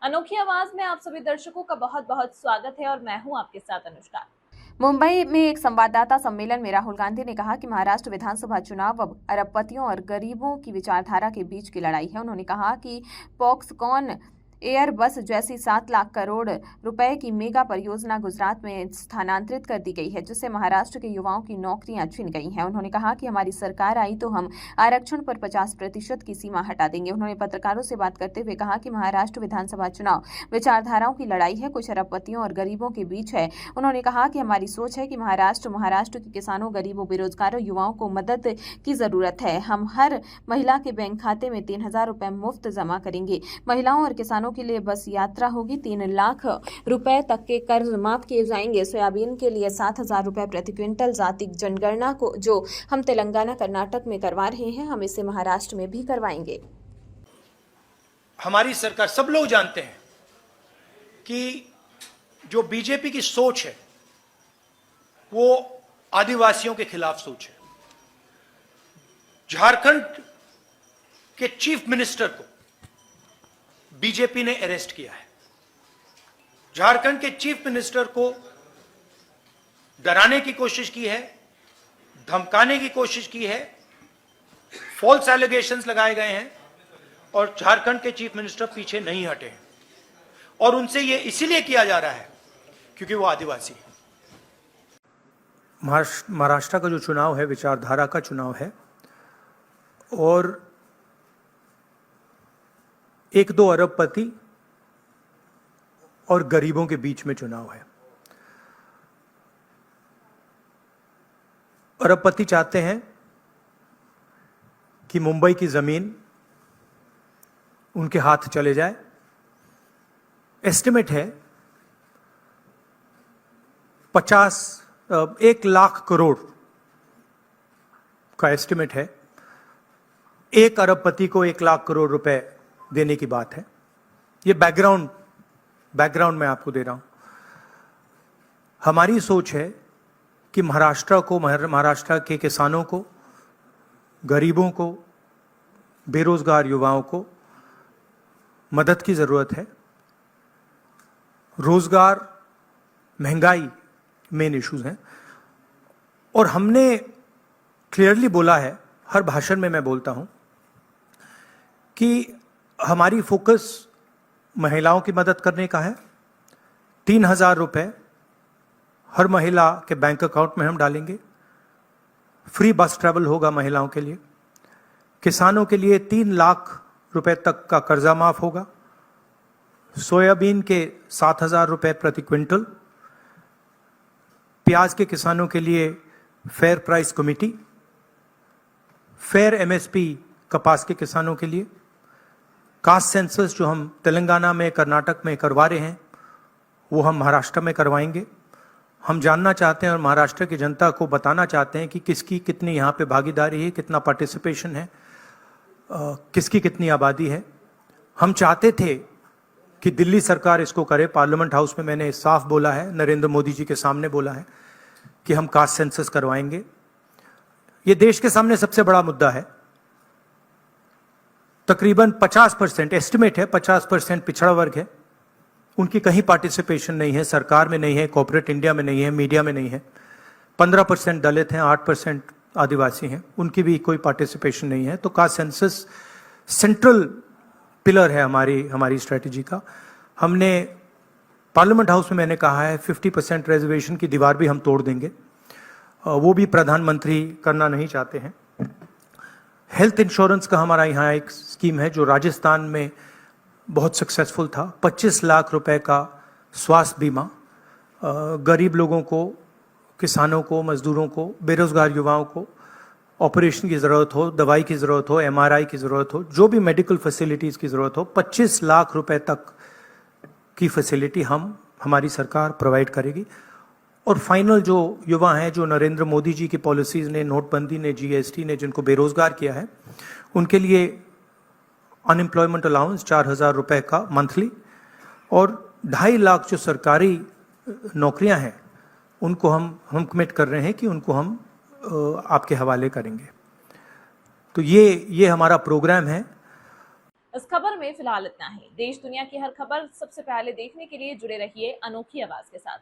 अनोखी आवाज में आप सभी दर्शकों का बहुत बहुत स्वागत है और मैं हूं आपके साथ अनुष्का। मुंबई में एक संवाददाता सम्मेलन में राहुल गांधी ने कहा कि महाराष्ट्र विधानसभा चुनाव अब अरबपतियों और गरीबों की विचारधारा के बीच की लड़ाई है। उन्होंने कहा कि पॉक्सकॉन एयर बस जैसी 7 लाख करोड़ रुपए की मेगा परियोजना गुजरात में स्थानांतरित कर दी गई है, जिससे महाराष्ट्र के युवाओं की नौकरियां छिन गई हैं। उन्होंने कहा कि हमारी सरकार आई तो हम आरक्षण पर 50% की सीमा हटा देंगे। उन्होंने पत्रकारों से बात करते हुए कहा कि महाराष्ट्र विधानसभा चुनाव विचारधाराओं की लड़ाई है, कुछ अरबपतियों और गरीबों के बीच है। उन्होंने कहा कि हमारी सोच है कि महाराष्ट्र के किसानों, गरीबों, बेरोजगारों, युवाओं को मदद की जरूरत है। हम हर महिला के बैंक खाते में 3,000 रुपए मुफ्त जमा करेंगे। महिलाओं और किसानों के लिए बस यात्रा होगी। 3 लाख रुपए तक के कर्ज माफ किए जाएंगे। सोयाबीन के लिए 7,000 रुपए प्रति क्विंटल। जाति जनगणना को जो हम तेलंगाना, कर्नाटक में करवा रहे हैं, हम इसे महाराष्ट्र में भी करवाएंगे। हमारी सरकार, सब लोग जानते हैं कि जो बीजेपी की सोच है वो आदिवासियों के खिलाफ सोच है। झारखंड के चीफ मिनिस्टर को बीजेपी ने अरेस्ट किया है। झारखंड के चीफ मिनिस्टर को डराने की कोशिश की है, धमकाने की कोशिश की है, फॉल्स एलिगेशंस लगाए गए हैं और झारखंड के चीफ मिनिस्टर पीछे नहीं हटे हैं। और उनसे ये इसीलिए किया जा रहा है क्योंकि वो आदिवासी है। महाराष्ट्र का जो चुनाव है विचारधारा का चुनाव है और 1-2 अरबपति और गरीबों के बीच में चुनाव है। अरबपति चाहते हैं कि मुंबई की जमीन उनके हाथ चले जाए। एस्टिमेट है 1 लाख करोड़ का एस्टिमेट है। एक अरबपति को 1 लाख करोड़ रुपए देने की बात है। ये बैकग्राउंड मैं आपको दे रहा हूं। हमारी सोच है कि महाराष्ट्र के किसानों को, गरीबों को, बेरोजगार युवाओं को मदद की जरूरत है। रोजगार, महंगाई मेन इश्यूज हैं और हमने क्लियरली बोला है, हर भाषण में मैं बोलता हूं कि हमारी फोकस महिलाओं की मदद करने का है। 3,000 रुपए हर महिला के बैंक अकाउंट में हम डालेंगे। फ्री बस ट्रैवल होगा महिलाओं के लिए। किसानों के लिए 3 लाख रुपए तक का कर्जा माफ होगा। सोयाबीन के 7,000 रुपए प्रति क्विंटल। प्याज के किसानों के लिए fair price committee. Fair MSP कपास के किसानों के लिए। कास्ट सेंसस जो हम तेलंगाना में, कर्नाटक में करवा रहे हैं वो हम महाराष्ट्र में करवाएंगे। हम जानना चाहते हैं और महाराष्ट्र की जनता को बताना चाहते हैं कि किसकी कितनी यहाँ पे भागीदारी है, कितना पार्टिसिपेशन है, किसकी कितनी आबादी है। हम चाहते थे कि दिल्ली सरकार इसको करे। पार्लियामेंट हाउस में मैंने साफ बोला है, नरेंद्र मोदी जी के सामने बोला है कि हम कास्ट सेंसस करवाएंगे। ये देश के सामने सबसे बड़ा मुद्दा है। तकरीबन 50% एस्टिमेट है, 50% पिछड़ा वर्ग है, उनकी कहीं पार्टिसिपेशन नहीं है, सरकार में नहीं है, कॉर्पोरेट इंडिया में नहीं है, मीडिया में नहीं है। 15% दलित हैं, 8% आदिवासी हैं, उनकी भी कोई पार्टिसिपेशन नहीं है। तो कास्ट सेंसस सेंट्रल पिलर है हमारी स्ट्रेटजी का। हमने पार्लियामेंट हाउस में मैंने कहा है 50% रिजर्वेशन की दीवार भी हम तोड़ देंगे। वो भी प्रधानमंत्री करना नहीं चाहते हैं। हेल्थ इंश्योरेंस का हमारा यहाँ एक स्कीम है जो राजस्थान में बहुत सक्सेसफुल था। 25 लाख रुपए का स्वास्थ्य बीमा गरीब लोगों को, किसानों को, मजदूरों को, बेरोजगार युवाओं को ऑपरेशन की ज़रूरत हो, दवाई की ज़रूरत हो, एमआरआई की ज़रूरत हो, जो भी मेडिकल फैसिलिटीज़ की ज़रूरत हो, 25 लाख रुपए तक की फैसिलिटी हमारी सरकार प्रोवाइड करेगी। और फाइनल जो युवा हैं, जो नरेंद्र मोदी जी की पॉलिसीज़ ने, नोटबंदी ने, जीएसटी ने जिनको बेरोजगार किया है, उनके लिए अनएम्प्लॉयमेंट अलाउंस 4,000 रुपए का मंथली और 2.5 लाख जो सरकारी नौकरियां हैं उनको हम कमिट कर रहे हैं कि उनको हम आपके हवाले करेंगे। तो ये हमारा प्रोग्राम है। इस खबर में फिलहाल इतना ही। देश दुनिया की हर खबर सबसे पहले देखने के लिए जुड़े रहिए अनोखी आवाज के साथ।